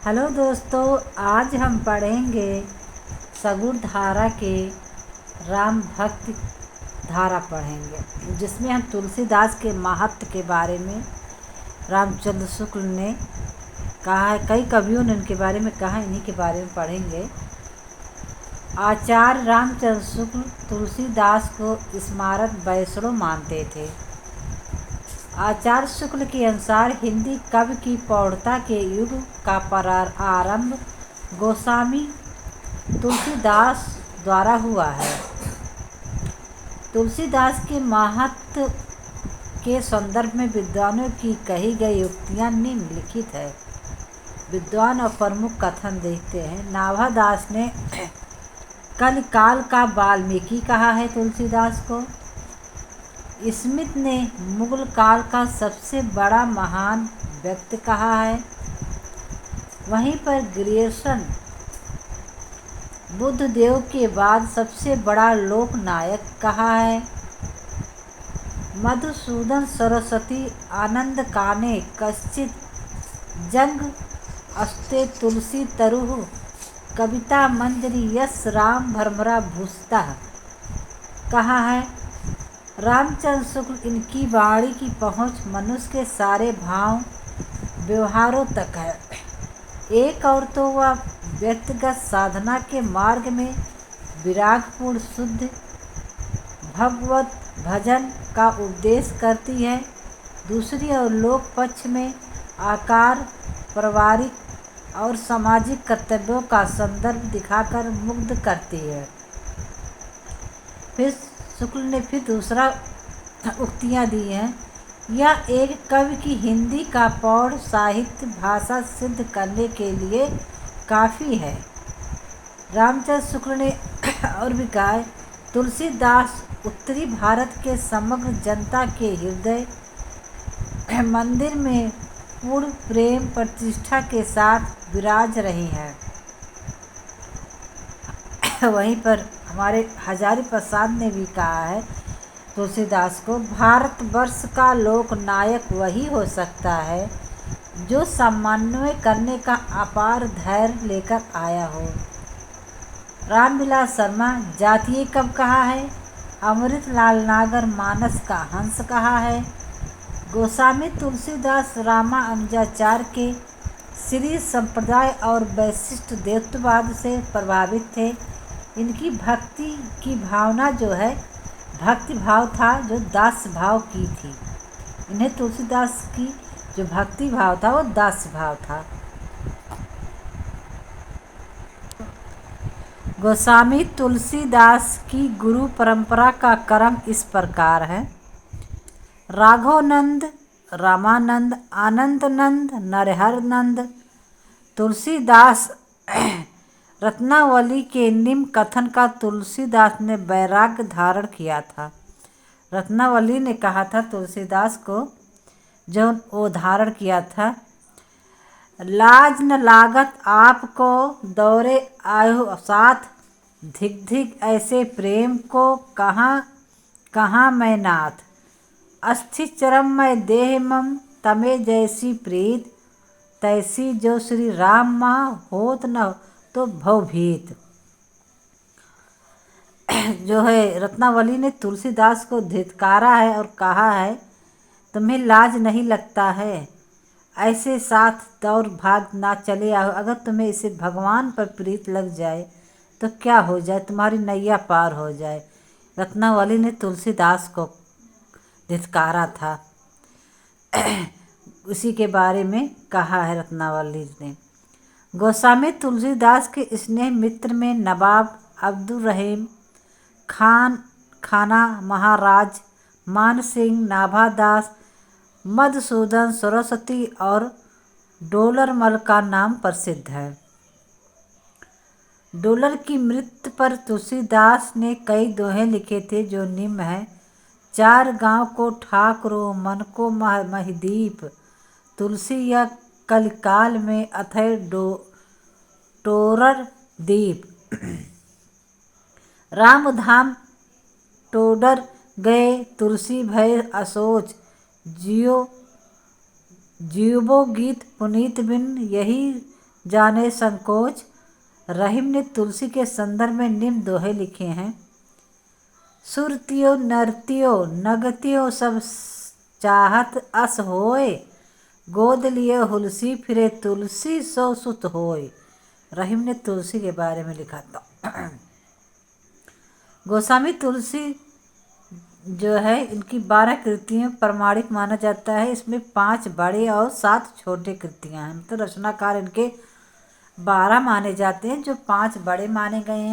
Hello दोस्तों, आज हम पढ़ेंगे सगुर धारा के राम भक्ति धारा पढ़ेंगे, जिसमें हम तुलसीदास के महत्व के बारे में रामचंद्र शुक्ल ने कहा है। कई कवियों ने उनके बारे में कहा, इन्हीं के बारे में पढ़ेंगे। आचार्य रामचंद्र शुक्ल तुलसीदास को स्मारक वैष्णव मानते थे। आचार्य शुक्ल के अनुसार हिंदी काव्य की प्रौढ़ता के युग का आरंभ गोस्वामी तुलसीदास द्वारा हुआ है। तुलसीदास के महत्व के संदर्भ में विद्वानों की कही गई उक्तियां निम्नलिखित है। विद्वान और प्रमुख कथन देखते हैं। नाभादास ने कलिकाल का वाल्मीकि कहा है तुलसीदास को। स्मिथ ने मुगल काल का सबसे बड़ा महान व्यक्ति कहा है। वहीं पर ग्रियर्सन बुद्ध देव के बाद सबसे बड़ा लोक नायक कहा है। मधुसूदन सरस्वती आनंद काने कश्चित जंग अस्ते तुलसी तरुः कविता मंजरी यस राम भरमरा भूषता कहा है। रामचंद्र शुक्ल इनकी वाणी की पहुँच मनुष्य के सारे भाव व्यवहारों तक है। एक और तो वह व्यक्तिगत साधना के मार्ग में विरागपूर्ण शुद्ध भगवत भजन का उपदेश करती है। दूसरी ओर लोक पक्ष में आकार पारिवारिक और सामाजिक कर्तव्यों का संदर्भ दिखाकर मुग्ध करती है। फिर शुक्ल ने फिर दूसरा उक्तियाँ दी हैं। यह एक कवि की हिंदी का प्रौढ़ साहित्य भाषा सिद्ध करने के लिए काफ़ी है। रामचंद्र शुक्ल ने और भी कहा है, तुलसीदास उत्तरी भारत के समग्र जनता के हृदय मंदिर में पूर्ण प्रेम प्रतिष्ठा के साथ विराज रही हैं। वहीं पर हमारे हजारी प्रसाद ने भी कहा है तुलसीदास को, भारतवर्ष का लोक नायक वही हो सकता है जो समन्वय करने का अपार धैर्य लेकर आया हो। रामविलास शर्मा जातीय कब कहा है। अमृतलाल नागर मानस का हंस कहा है। गोस्वामी तुलसीदास रामानुजाचार्य के श्री संप्रदाय और वैशिष्ट देवत्ववाद से प्रभावित थे। इनकी भक्ति की भावना जो है भक्ति भाव था, जो दास भाव की थी। इन्हें तुलसीदास की जो भक्ति भाव था वो दास भाव था। गोस्वामी तुलसीदास की गुरु परंपरा का क्रम इस प्रकार है। राघवानंद, रामानंद, आनंदनंद, नरहरनंद। तुलसीदास रत्नावली के निम्न कथन का तुलसीदास ने वैराग्य धारण किया था। रत्नावली ने कहा था तुलसीदास को, जो वो धारण किया था, लाज न लागत आपको दौरे आयो साथ, धिक धिक ऐसे प्रेम को कहाँ कहाँ मैं नाथ, अस्थि चरम मैं देह मम तमे जैसी प्रीत, तैसी जो श्री राम माँ होत न तो भवभीत। जो है रत्नावली ने तुलसीदास को धिक्कारा है और कहा है, तुम्हें लाज नहीं लगता है, ऐसे साथ दौड़ भाग ना चले आओ। अगर तुम्हें इसे भगवान पर प्रीत लग जाए तो क्या हो जाए, तुम्हारी नैया पार हो जाए। रत्नावली ने तुलसीदास को धिक्कारा था। उसी के बारे में कहा है रत्नावली ने। गोस्वामी तुलसीदास के स्नेह मित्र में नवाब अब्दुल रहीम खान, खाना महाराज मान सिंह, नाभादास, मधुसूदन सरस्वती और डोलरमल का नाम प्रसिद्ध है। डोलर की मृत्यु पर तुलसीदास ने कई दोहे लिखे थे, जो निम्न है। चार गांव को ठाकरो मन को महिदीप, तुलसी या कलिकाल में अथय टोरर दीप। राम धाम टोडर गए तुलसी भय असोच, जियो जीवो गीत पुनीत बिन यही जाने संकोच। रहीम ने तुलसी के संदर्भ में निम्न दोहे लिखे हैं। सुरतियो नरतियो नगतियो सब चाहत अस होए, गोद लिए हुलसी फिरे तुलसी सो सुत होए। रहीम ने तुलसी के बारे में लिखा था। गोस्वामी तुलसी जो है इनकी 12 कृतियाँ प्रमाणिक माना जाता है। इसमें 5 बड़े और 7 छोटे कृतियाँ हैं। मतलब रचनाकार इनके 12 माने जाते हैं, जो 5 बड़े माने गए हैं।